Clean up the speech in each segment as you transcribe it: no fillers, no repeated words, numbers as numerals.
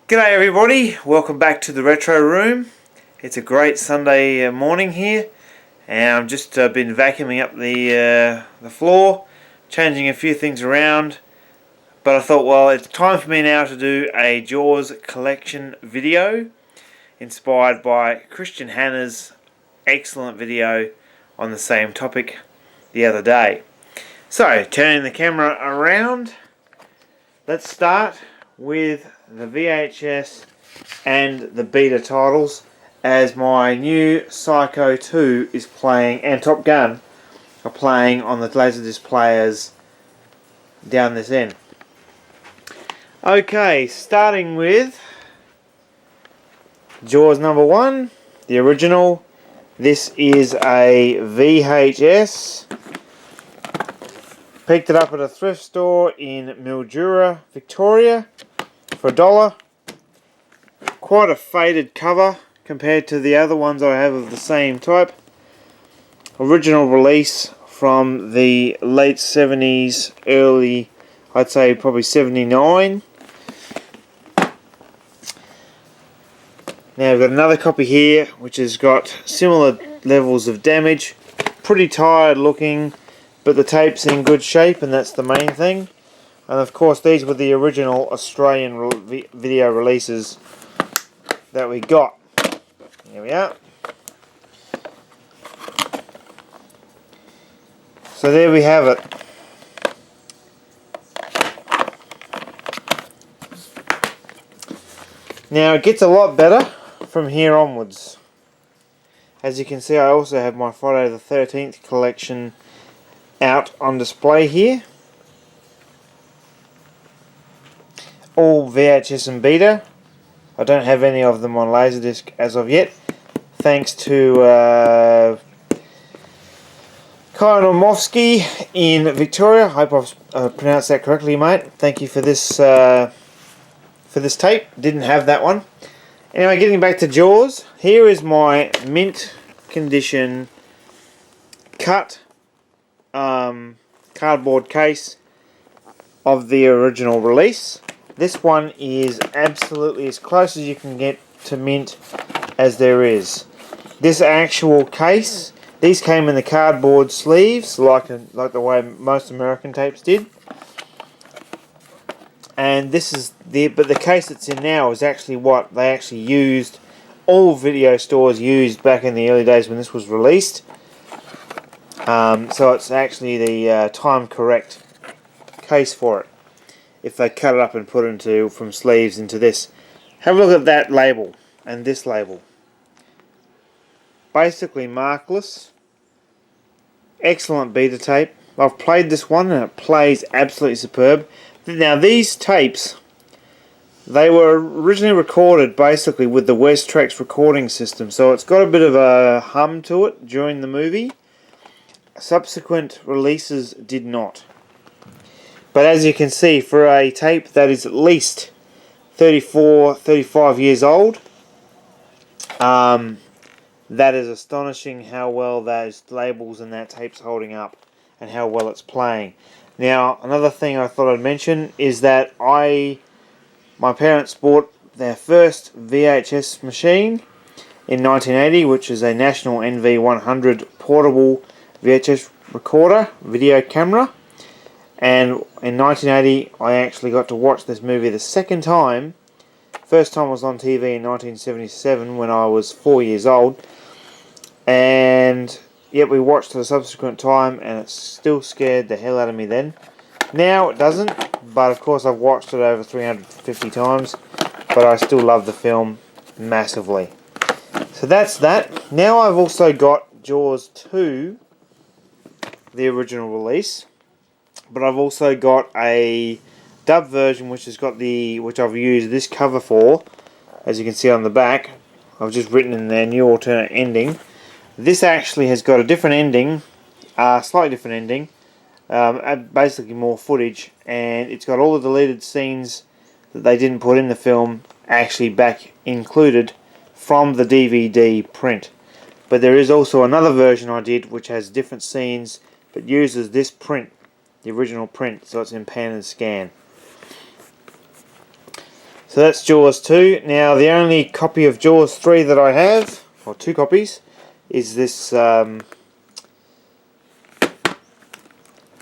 G'day everybody, welcome back to the Retro Room. It's a great Sunday morning here, and I've just been vacuuming up the floor, changing a few things around, but I thought, well, it's time for me now to do a Jaws collection video inspired by Christian Hanna's excellent video on the same topic the other day. So, turning the camera around, let's start with the VHS and the beta titles, as my new Psycho 2 is playing and Top Gun are playing on the Laserdisc players down this end. Okay, starting with Jaws number 1, the original. This is a VHS. Picked it up at a thrift store in Mildura, Victoria for $1. Quite a faded cover compared to the other ones I have of the same type. Original release from the late 70s, early, I'd say probably 79. Now we've got another copy here which has got similar levels of damage. Pretty tired looking, but the tape's in good shape, and that's the main thing. And of course these were the original Australian video releases that we got. Here we are. So there we have it. Now it gets a lot better from here onwards. As you can see, I also have my Friday the 13th collection out on display here. All VHS and beta. I don't have any of them on Laserdisc as of yet, thanks to Kainomowski in Victoria. I hope I've pronounced that correctly, mate. Thank you for this tape. Didn't have that one. Anyway, getting back to Jaws, here is my mint condition cut cardboard case of the original release. This one is absolutely as close as you can get to mint as there is. This actual case, these came in the cardboard sleeves, like the way most American tapes did. And this is but the case it's in now is actually what they actually used. All video stores used back in the early days when this was released. So it's actually the time correct case for it. If they cut it up and put it from sleeves into this. Have a look at that label and this label. Basically markless. Excellent beta tape. I've played this one and it plays absolutely superb. Now these tapes, they were originally recorded basically with the Westrex recording system, so it's got a bit of a hum to it during the movie. Subsequent releases did not. But as you can see, for a tape that is at least 34, 35 years old, that is astonishing how well those labels and that tape's holding up and how well it's playing. Now, another thing I thought I'd mention is that my parents bought their first VHS machine in 1980, which is a National NV100 portable VHS recorder, video camera. And in 1980, I actually got to watch this movie the second time. First time was on TV in 1977 when I was 4 years old. And yet we watched it a subsequent time and it still scared the hell out of me then. Now it doesn't, but of course I've watched it over 350 times. But I still love the film massively. So that's that. Now I've also got Jaws 2, the original release. But I've also got a dub version which I've used this cover for. As you can see on the back, I've just written in there new alternate ending. This actually has got a different ending, slightly different ending, basically more footage, and it's got all the deleted scenes that they didn't put in the film actually back included from the DVD print. But there is also another version I did which has different scenes but uses this print, the original print, so it's in pan and scan. So that's Jaws 2. Now the only copy of Jaws 3 that I have, or 2 copies, is this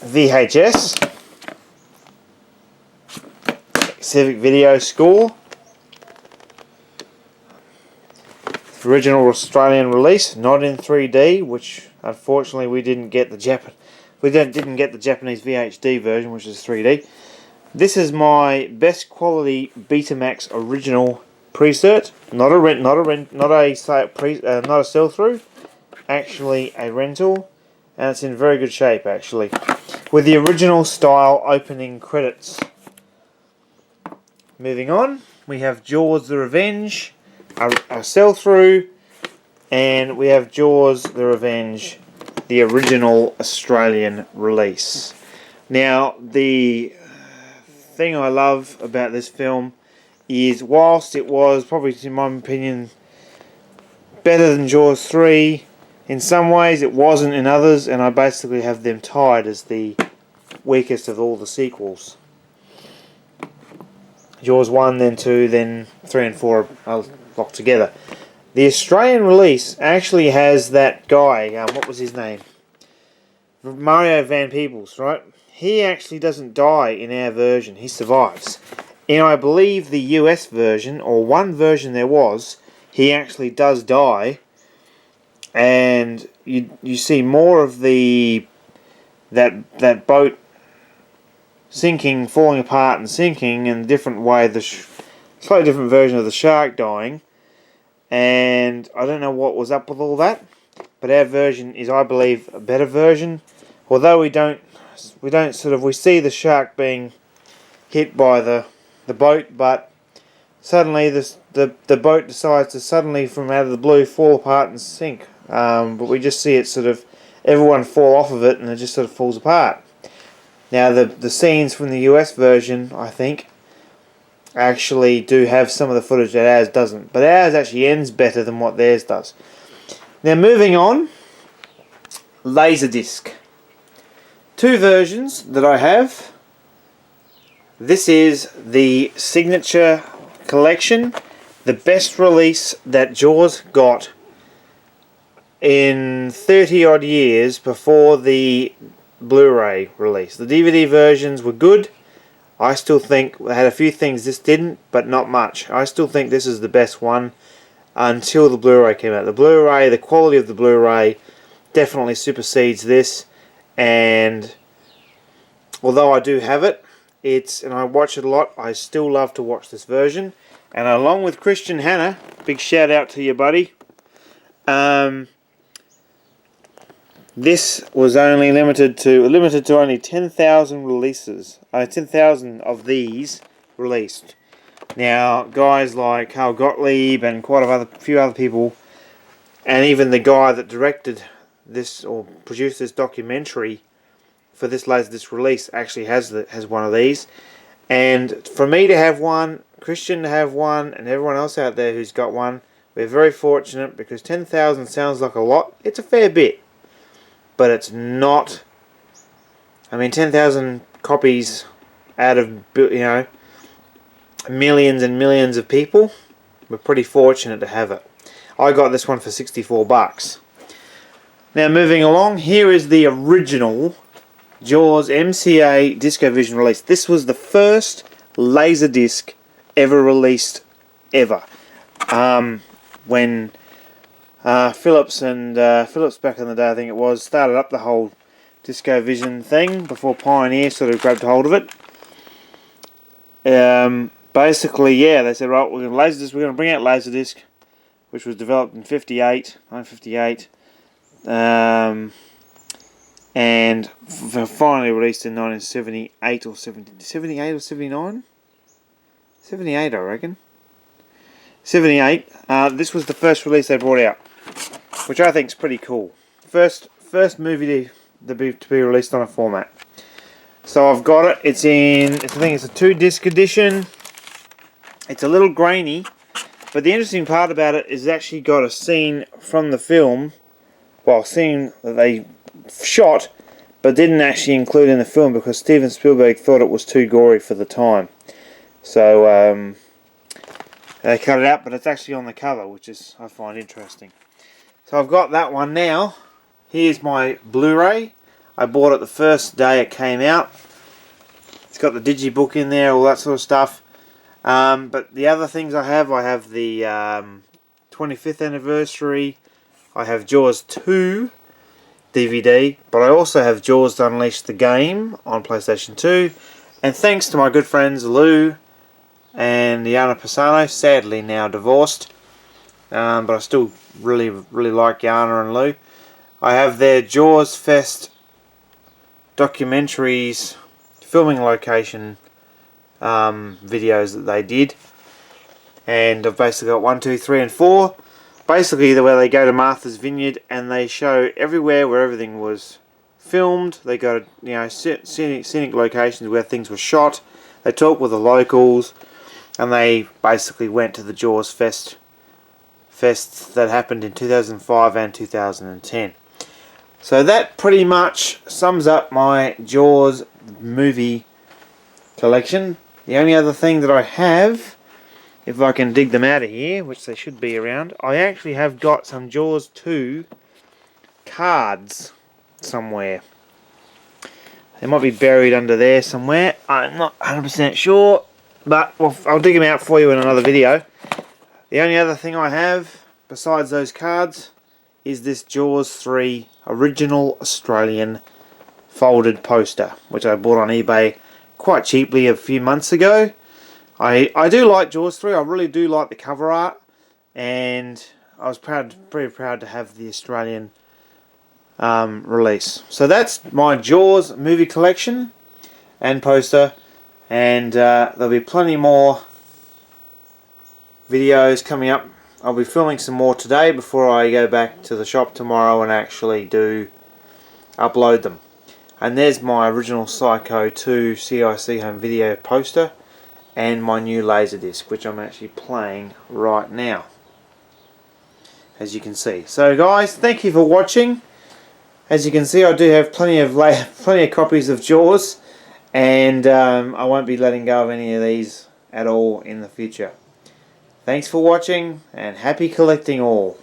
VHS Civic Video Score. Original Australian release, not in 3D, which unfortunately we didn't get the Japanese VHD version, which is 3D. This is my best quality Betamax original pre-cert, not a sell-through, actually a rental, and it's in very good shape actually, with the original style opening credits. Moving on, we have Jaws the Revenge, a sell-through, and we have Jaws the Revenge, the original Australian release. Now, the thing I love about this film is, whilst it was probably, in my opinion, better than Jaws 3, in some ways it wasn't in others, and I basically have them tied as the weakest of all the sequels. Jaws 1, then 2, then 3 and 4 are locked together. The Australian release actually has that guy, what was his name? Mario Van Peebles, right? He actually doesn't die in our version, he survives. In, I believe, the US version, or one version there was, he actually does die, and you see more of that boat sinking, falling apart and sinking in a different way, slightly different version of the shark dying, and I don't know what was up with all that, but our version is, I believe, a better version, although we see the shark being hit by the boat, but suddenly the boat decides to suddenly, from out of the blue, fall apart and sink, but we just see it everyone fall off of it, and it just sort of falls apart. Now the scenes from the US version, I think, actually do have some of the footage that ours doesn't, but ours actually ends better than what theirs does. Now moving on, Laserdisc. 2 versions that I have. This is the Signature Collection, the best release that Jaws got in 30 odd years before the Blu-ray release. The DVD versions were good. I still think they had a few things this didn't, but not much. I still think this is the best one until the Blu-ray came out. The Blu-ray, the quality of the Blu-ray definitely supersedes this, and although I do have it, and I watch it a lot, I still love to watch this version. And along with Christian Hanna, big shout out to you, buddy. This was only limited to only 10,000 releases. 10,000 of these released. Now, guys like Carl Gottlieb and quite a few other people, and even the guy that directed this or produced this documentary for this Laserdisc release actually has one of these. And for me to have one, Christian to have one, and everyone else out there who's got one, we're very fortunate, because 10,000 sounds like a lot. It's a fair bit, but it's not. I mean, 10,000 copies out of, millions and millions of people. We're pretty fortunate to have it. I got this one for $64. Now moving along, here is the original Jaws MCA DiscoVision release. This was the first Laserdisc ever released ever. When Philips back in the day, I think it was, started up the whole DiscoVision thing before Pioneer sort of grabbed hold of it. Basically, yeah, they said, right, we're going to bring out Laserdisc, which was developed in 1958, and finally released in 1978 or 78 or 79? 78, I reckon. 78. This was the first release they brought out, which I think is pretty cool. First movie to be released on a format. So I've got it. I think it's a 2-disc edition. It's a little grainy, but the interesting part about it is actually got a scene from the film, scene that they shot, but didn't actually include in the film because Steven Spielberg thought it was too gory for the time. So They cut it out, but it's actually on the cover, which is I find interesting. So I've got that one now. Here's my Blu-ray. I bought it the first day it came out. It's got the digibook in there, all that sort of stuff. But the other things I have the 25th anniversary. I have Jaws 2 DVD, but I also have Jaws to Unleash the game on PlayStation 2. And thanks to my good friends Lou and Yana Pisano, sadly now divorced, but I still really like Yana and Lou. I have their Jaws Fest documentaries, filming location videos that they did, and I've basically got 1, 2, 3 and 4. Basically where they go to Martha's Vineyard and they show everywhere where everything was filmed. They go to, you know, scenic locations where things were shot. They talk with the locals, and they basically went to the Jaws fests that happened in 2005 and 2010. So that pretty much sums up my Jaws movie collection. The only other thing that I have, if I can dig them out of here, which they should be around, I actually have got some Jaws 2 cards somewhere. They might be buried under there somewhere. I'm not 100% sure, but I'll dig them out for you in another video. The only other thing I have, besides those cards, is this Jaws 3 original Australian folded poster, which I bought on eBay quite cheaply a few months ago. I do like Jaws 3, I really do like the cover art, and I was pretty proud to have the Australian release. So that's my Jaws movie collection and poster, and there'll be plenty more videos coming up. I'll be filming some more today before I go back to the shop tomorrow and actually upload them. And there's my original Psycho 2 CIC home video poster and my new Laserdisc, which I'm actually playing right now, as you can see. So guys, thank you for watching. As you can see, I do have plenty of copies of Jaws, and I won't be letting go of any of these at all in the future. Thanks for watching, and happy collecting all.